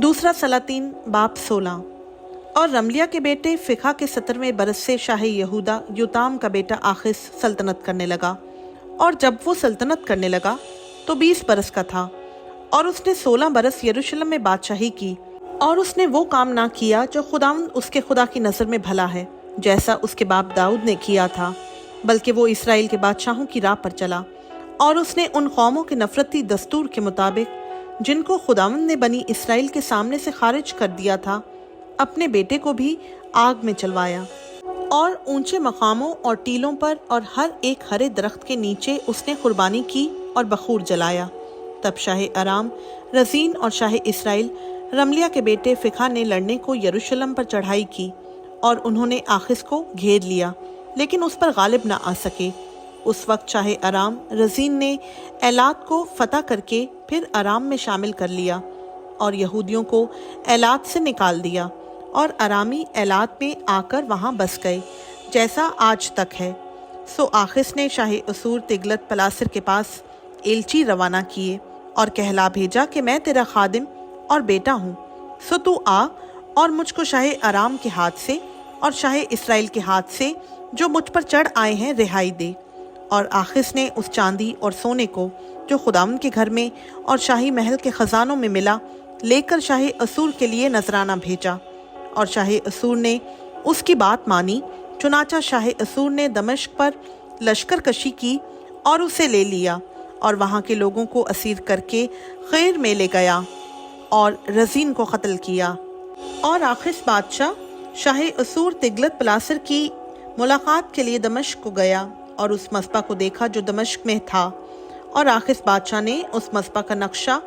दूसरा सलातीन बाब 16। और रमलिया के बेटे फ़िखा के 17वें बरस से शाह यहूदा योताम का बेटा आखिस सल्तनत करने लगा, और जब वो सल्तनत करने लगा तो 20 बरस का था, और उसने 16 बरस यरूशलेम में बादशाही की। और उसने वो काम ना किया जो खुदावंद उसके खुदा की नज़र में भला है, जैसा उसके बाप दाऊद ने किया था, बल्कि वो इसराइल के बादशाहों की राह पर चला। और उसने उन कौमों के नफरती दस्तूर के मुताबिक जिनको खुदावंद ने बनी इसराइल के सामने से खारिज कर दिया था, अपने बेटे को भी आग में चलवाया। और ऊंचे मकामों और टीलों पर और हर एक हरे दरख्त के नीचे उसने कुर्बानी की और बखूर जलाया। तब शाह अराम, रजीन और शाह इसराइल रमलिया के बेटे फ़िखा ने लड़ने को यरूशलेम पर चढ़ाई की, और उन्होंने आखिस को घेर लिया, लेकिन उस पर गालिब न आ सके। उस वक्त शाह अराम रजीन ने एलात को फतह करके फिर अराम में शामिल कर लिया, और यहूदियों को एलात से निकाल दिया, और अरामी एलात में आकर वहाँ बस गए, जैसा आज तक है। सो आखिस ने शाह असूर तिगलत पलासिर के पास एलची रवाना किए और कहला भेजा कि मैं तेरा खादिम और बेटा हूँ, सो तू आ और मुझको शाह अराम के हाथ से और शाह इसराइल के हाथ से जो मुझ पर चढ़ आए हैं रिहाई दे। और आखिस ने उस चांदी और सोने को जो खुदावंद के घर में और शाही महल के खजानों में मिला लेकर शाह असूर के लिए नजराना भेजा, और शाह असूर ने उसकी बात मानी। चुनाचा शाह असूर ने दमिश्क पर लश्कर कशी की और उसे ले लिया, और वहाँ के लोगों को असीर करके खैर में ले गया और रजीन को कत्ल किया। और आखिस बादशाह शाह असूर तिगलत पलासिर की मुलाकात के लिए दमिश्क को गया और उस मस्बा को देखा जो दमिश्क में था। और आखिस बादशाह ने उस मस्बा का नक्शा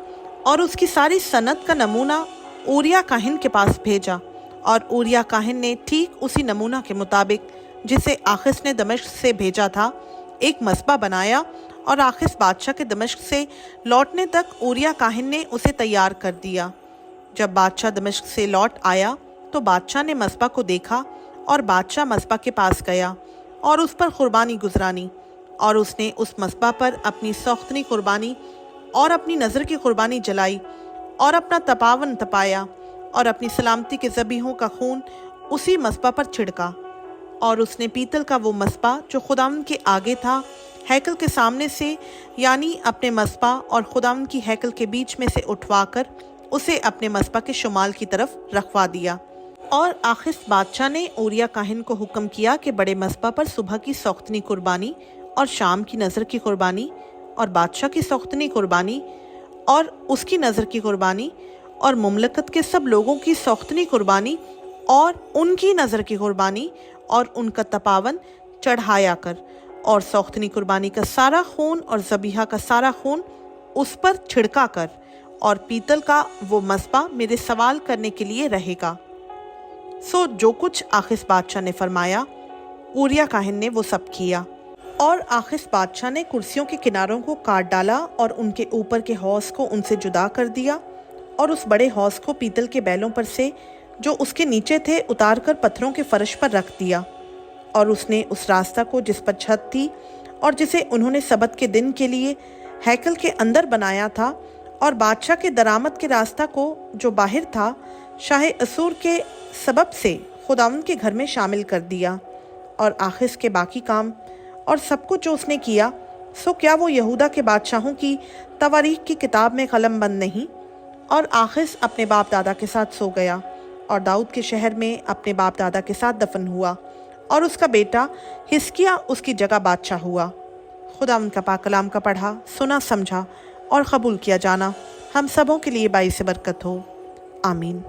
और उसकी सारी सनत का नमूना ऊरिया काहिन के पास भेजा, और ऊरिया काहिन ने ठीक उसी नमूना के मुताबिक जिसे आखिस ने दमिश्क से भेजा था एक मस्बा बनाया। और आखिस बादशाह के दमिश्क से लौटने तक ऊरिया काहिन ने उसे तैयार कर दिया। जब बादशाह दमिश्क से लौट आया तो बादशाह ने मस्बा को देखा, और बादशाह मस्बा के पास गया और उस पर कुर्बानी गुजरानी, और उसने उस मस्बा पर अपनी सौख्तनी कुर्बानी और अपनी नज़र की कुर्बानी जलाई, और अपना तपावन तपाया, और अपनी सलामती के ज़बीहों का खून उसी मस्बा पर छिड़का। और उसने पीतल का वो मस्बा जो खुदावंद के आगे था हैकल के सामने से, यानी अपने मस्बा और खुदावंद की हैकल के बीच में से उठवाकर उसे अपने मस्बा के शुमाल की तरफ रखवा दिया। और आखिस बादशाह ने ऊरिया काहिन को हुक्म किया कि बड़े मस्बा पर सुबह की सौख्तनी कुर्बानी और शाम की नज़र की कुर्बानी और बादशाह की सौख्तनी कुर्बानी और उसकी नज़र की कुर्बानी और मुमलकत के सब लोगों की सौख्तनी कुर्बानी और उनकी नज़र की कुर्बानी और उनका तपावन चढ़ाया कर, और सौख्तनी कुर्बानी का सारा खून और ज़बीहा का सारा खून उस पर छिड़का कर, और पीतल का वो मस्बा मेरे सवाल करने के लिए रहेगा। सो जो कुछ आखिस बादशाह ने फरमाया ऊरिया काहिन ने वो सब किया। और आखिस बादशाह ने कुर्सियों के किनारों को काट डाला और उनके ऊपर के हौज को उनसे जुदा कर दिया, और उस बड़े हौज को पीतल के बैलों पर से जो उसके नीचे थे उतार कर पत्थरों के फर्श पर रख दिया। और उसने उस रास्ता को जिस पर छत थी और जिसे उन्होंने सबत के दिन के लिए हैकल के अंदर बनाया था, और बादशाह के दरामद के रास्ता को जो बाहर था, शाह असूर के सबब से खुदावंद के घर में शामिल कर दिया। और आखिस के बाकी काम और सब कुछ जो उसने किया, सो क्या वो यहूदा के बादशाहों की तवारीख की किताब में कलम बंद नहीं? और आखिस अपने बाप दादा के साथ सो गया, और दाऊद के शहर में अपने बाप दादा के साथ दफन हुआ, और उसका बेटा हिस्किया उसकी जगह बादशाह हुआ। खुदावंद का पाक कलाम का पढ़ा, सुना, समझा और कबूल किया जाना हम सबों के लिए बाइस बरकत हो। आमीन।